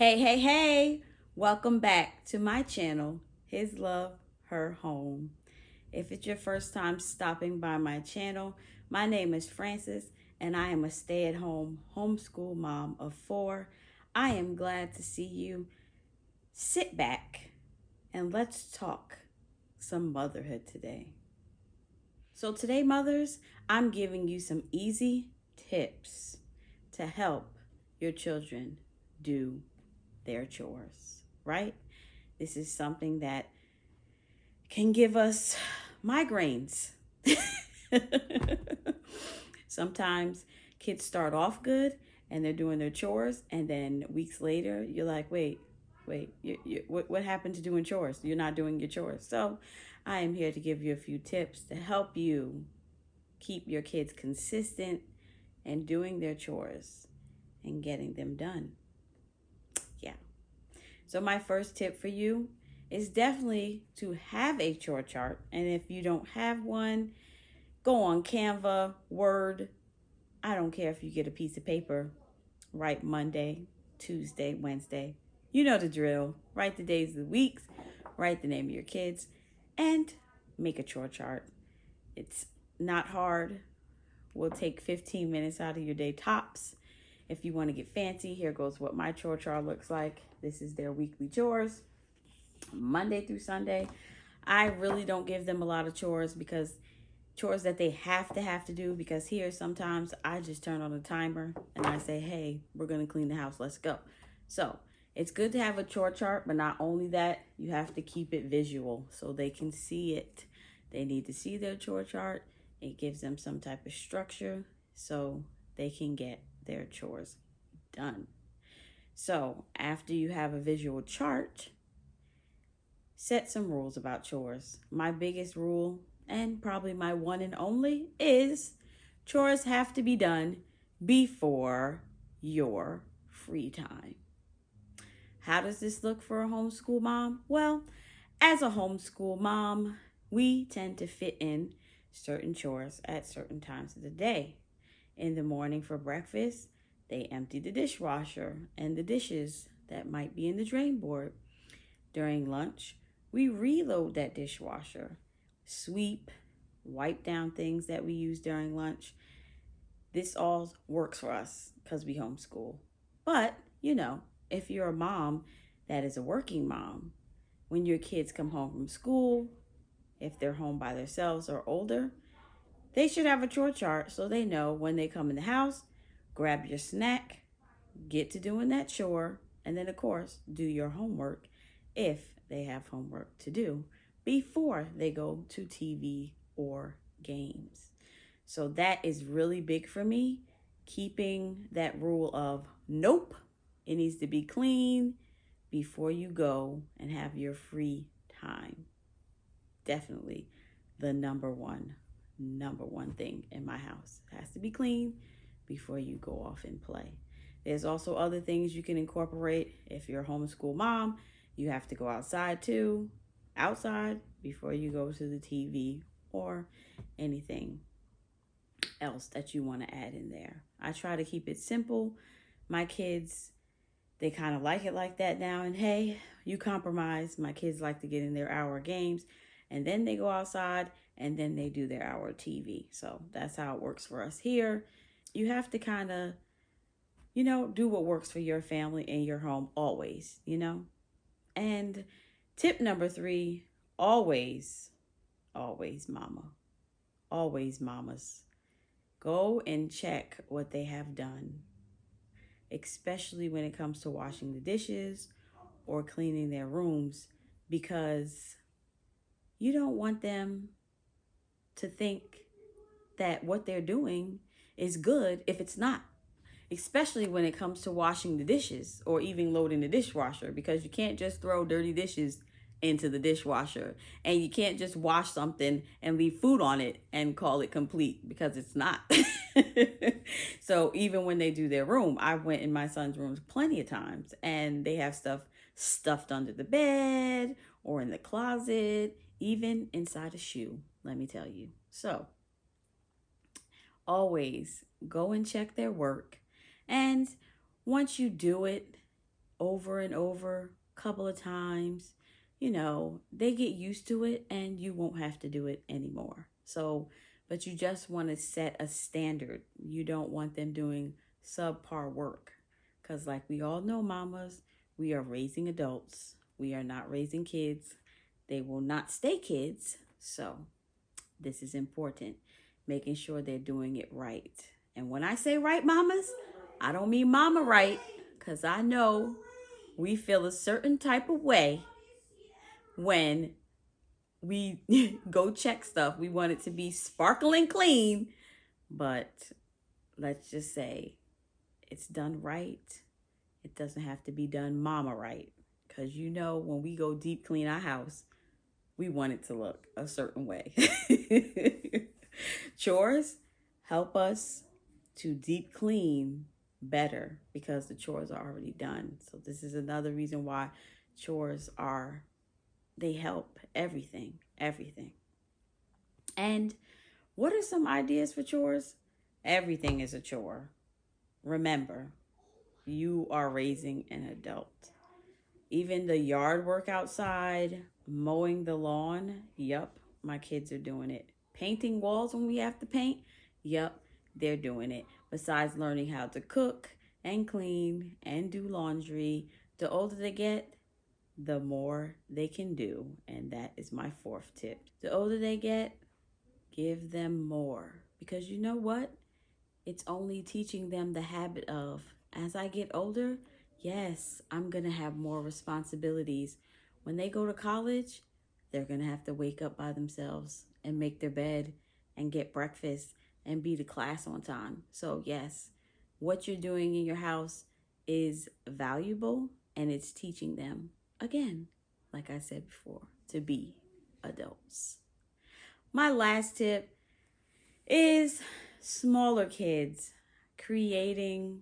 Hey. Welcome back to my channel, His Love, Her Home. If it's your first time stopping by my channel, my name is Frances and I am a stay-at-home homeschool mom of 4. I am glad to see you. Sit back and let's talk some motherhood today. So today, mothers, I'm giving you some easy tips to help your children do their chores, right? This is something that can give us migraines. Sometimes kids start off good and they're doing their chores, and then weeks later, you're like, wait, what happened to doing chores? You're not doing your chores. So I am here to give you a few tips to help you keep your kids consistent and doing their chores and getting them done. Yeah. So my first tip for you is definitely to have a chore chart. And if you don't have one, go on Canva, Word. I don't care if you get a piece of paper. Write Monday, Tuesday, Wednesday. You know the drill. Write the days of the weeks. Write the name of your kids. And make a chore chart. It's not hard. Will take 15 minutes out of your day tops. If you want to get fancy, here goes what my chore chart looks like. This is their weekly chores, Monday through Sunday. I really don't give them a lot of chores that they have to do, because here sometimes I just turn on a timer and I say, hey, we're going to clean the house. Let's go. So it's good to have a chore chart, but not only that, you have to keep it visual so they can see it. They need to see their chore chart. It gives them some type of structure so they can get their chores done. So after you have a visual chart, set some rules about chores. My biggest rule, and probably my one and only, is chores have to be done before your free time. How does this look for a homeschool mom? Well, as a homeschool mom, we tend to fit in certain chores at certain times of the day. In the morning for breakfast, they empty the dishwasher and the dishes that might be in the drain board. During lunch, we reload that dishwasher, sweep, wipe down things that we use during lunch. This all works for us because we homeschool. But, if you're a mom that is a working mom, when your kids come home from school, if they're home by themselves or older, they should have a chore chart so they know when they come in the house, grab your snack, get to doing that chore, and then, of course, do your homework if they have homework to do before they go to TV or games. So that is really big for me, keeping that rule of nope, it needs to be clean before you go and have your free time. Definitely the number one thing in my house. It has to be clean before you go off and play. There's also other things you can incorporate. If you're a homeschool mom, you have to go outside too. Outside before you go to the TV or anything else that you want to add in there. I try to keep it simple. My kids, they kind of like it like that now. And hey, you compromise. My kids like to get in their hour games, and then they go outside, and then they do their hour TV. So that's how it works for us here. You have to kind of, do what works for your family and your home always, And tip number 3, always mama, always mamas, go and check what they have done, especially when it comes to washing the dishes or cleaning their rooms, because you don't want them to think that what they're doing is good if it's not, especially when it comes to washing the dishes or even loading the dishwasher, because you can't just throw dirty dishes into the dishwasher, and you can't just wash something and leave food on it and call it complete, because it's not. So even when they do their room, I went in my son's rooms plenty of times, and they have stuff stuffed under the bed or in the closet, even inside a shoe, let me tell you. So always go and check their work. And once you do it, over and over a couple of times, they get used to it and you won't have to do it anymore. So, but you just want to set a standard. You don't want them doing subpar work. Because, like we all know, mamas, we are raising adults. We are not raising kids. They will not stay kids. So, this is important. Making sure they're doing it right. And when I say right, mamas, I don't mean mama right. Because I know we feel a certain type of way when we go check stuff. We want it to be sparkling clean. But let's just say it's done right. It doesn't have to be done mama right. Because when we go deep clean our house, we want it to look a certain way. Chores help us to deep clean better because the chores are already done. So this is another reason why chores they help everything. And what are some ideas for chores? Everything is a chore. Remember, you are raising an adult. Even the yard work outside, mowing the lawn, yep, my kids are doing it. Painting walls when we have to paint, yep, they're doing it. Besides learning how to cook and clean and do laundry, the older they get, the more they can do. And that is my fourth tip. The older they get, give them more. Because you know what? It's only teaching them the habit of, as I get older, yes, I'm going to have more responsibilities. When they go to college, they're going to have to wake up by themselves and make their bed and get breakfast and be to class on time. So yes, what you're doing in your house is valuable and it's teaching them, again, like I said before, to be adults. My last tip is smaller kids, creating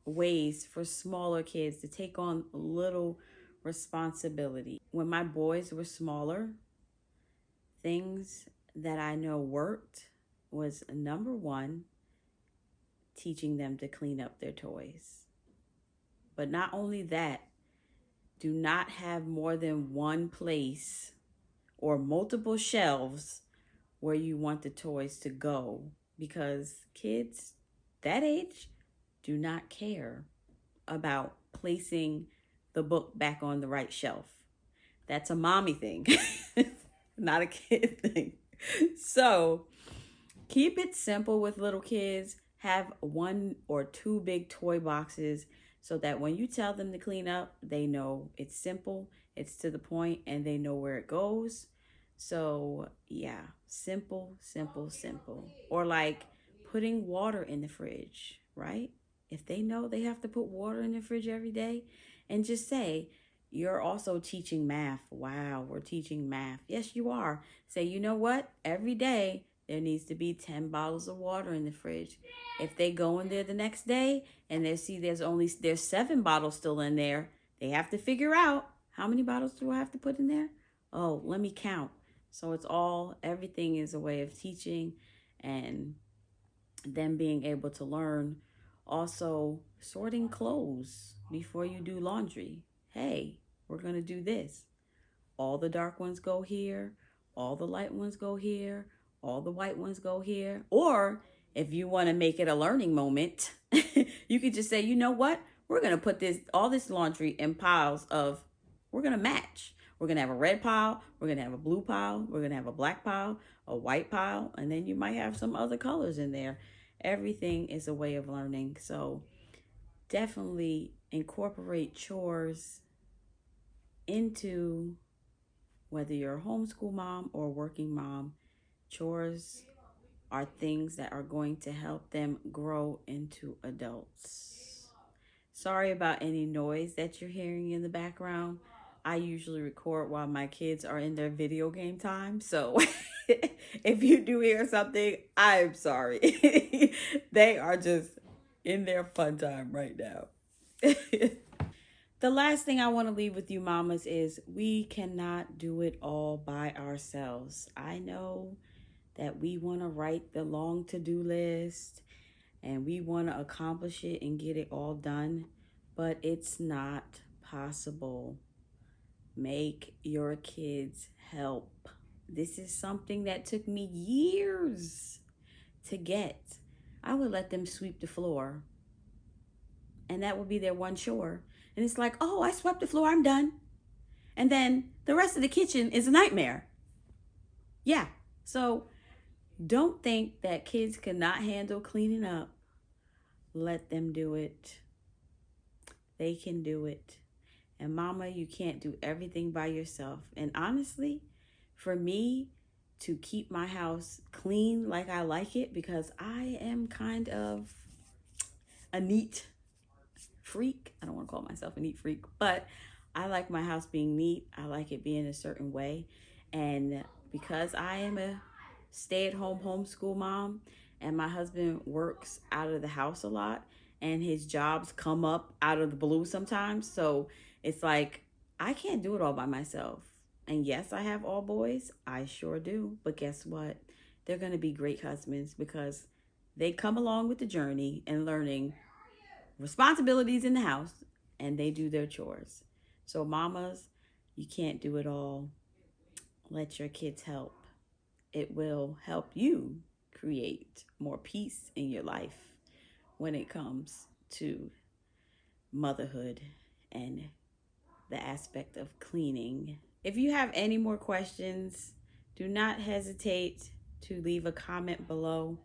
ways for smaller kids to take on little responsibility. When my boys were smaller, things that I know worked was number one, teaching them to clean up their toys. But not only that, do not have more than one place or multiple shelves where you want the toys to go, because kids that age do not care about placing the book back on the right shelf. That's a mommy thing, not a kid thing. So keep it simple with little kids. Have one or two big toy boxes so that when you tell them to clean up, they know it's simple, it's to the point, and they know where it goes. So yeah, simple. Or like putting water in the fridge, right? If they know they have to put water in the fridge every day, and just say, you're also teaching math. Wow, we're teaching math. Yes, you are. Say, you know what? Every day there needs to be 10 bottles of water in the fridge. If they go in there the next day and they see there's 7 bottles still in there, they have to figure out, how many bottles do I have to put in there? Oh, let me count. So everything is a way of teaching and them being able to learn. Also, sorting clothes before you do laundry. Hey, we're going to do this. All the dark ones go here. All the light ones go here. All the white ones go here. Or if you want to make it a learning moment, you could just say, you know what? We're going to put all this laundry in piles we're going to match. We're going to have a red pile. We're going to have a blue pile. We're going to have a black pile, a white pile, and then you might have some other colors in there. Everything is a way of learning. So definitely incorporate chores into whether you're a homeschool mom or a working mom. Chores are things that are going to help them grow into adults. Sorry about any noise that you're hearing in the background. I usually record while my kids are in their video game time. So if you do hear something, I'm sorry. They are just in their fun time right now. The last thing I want to leave with you mamas is we cannot do it all by ourselves. I know that we want to write the long to-do list and we want to accomplish it and get it all done. but it's not possible. Make your kids help. This is something that took me years to get. I would let them sweep the floor, and that would be their one chore. And it's like, oh, I swept the floor, I'm done. And then the rest of the kitchen is a nightmare. Yeah. So don't think that kids cannot handle cleaning up. Let them do it. They can do it. And mama, you can't do everything by yourself. And honestly, for me to keep my house clean like I like it, because I am kind of a neat freak. I don't want to call myself a neat freak, but I like my house being neat. I like it being a certain way. And because I am a stay-at-home homeschool mom and my husband works out of the house a lot and his jobs come up out of the blue sometimes, so it's like I can't do it all by myself. And yes, I have all boys. I sure do. But guess what? They're going to be great husbands because they come along with the journey and learning responsibilities in the house, and they do their chores. So mamas, you can't do it all. Let your kids help. It will help you create more peace in your life when it comes to motherhood and the aspect of cleaning. If you have any more questions, do not hesitate to leave a comment below,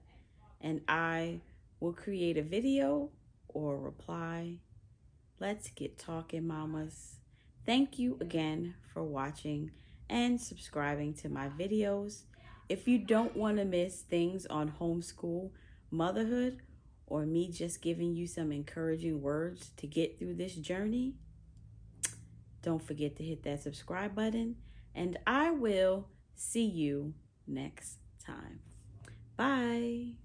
and I will create a video or reply. Let's get talking, mamas. Thank you again for watching and subscribing to my videos. If you don't want to miss things on homeschool, motherhood, or me just giving you some encouraging words to get through this journey, don't forget to hit that subscribe button, and I will see you next time. Bye.